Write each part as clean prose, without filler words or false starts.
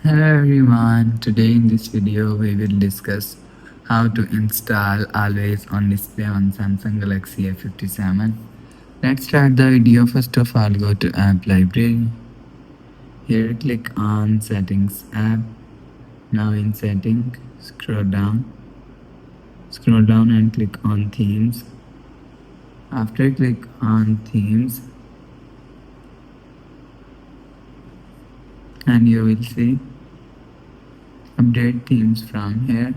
Hello everyone, today in this video we will discuss how to install Always On Display on Samsung Galaxy A57. Let's start the video. First of all, go to App Library. Here click on Settings app. Now in Setting, scroll down and click on Themes. After click on Themes and you will see Update Themes from here.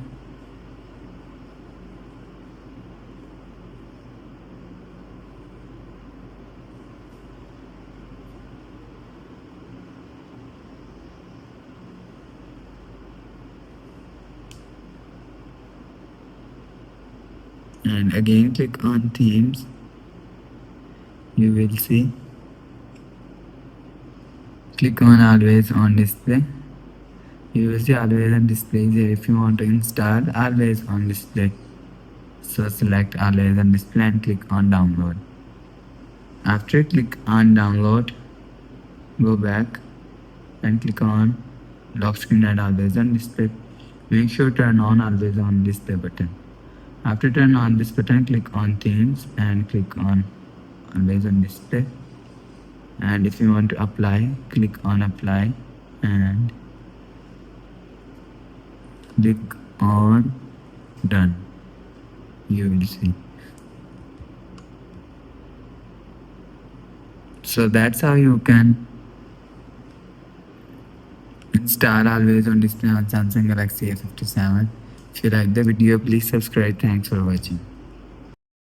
And again click on Themes. You will see click on Always On Display. You will see Always On Display here. If you want to install Always On Display, so select Always On Display and click on Download. After click on Download, go back and click on Lock Screen and Always On Display. Make sure turn on Always On Display button. After turn on this button, click on Themes and click on Always On Display. And if you want to apply, click on Apply and click on Done. You will see. So that's how you can install Always On Display on Samsung Galaxy A57. If you like the video, please subscribe. Thanks for watching.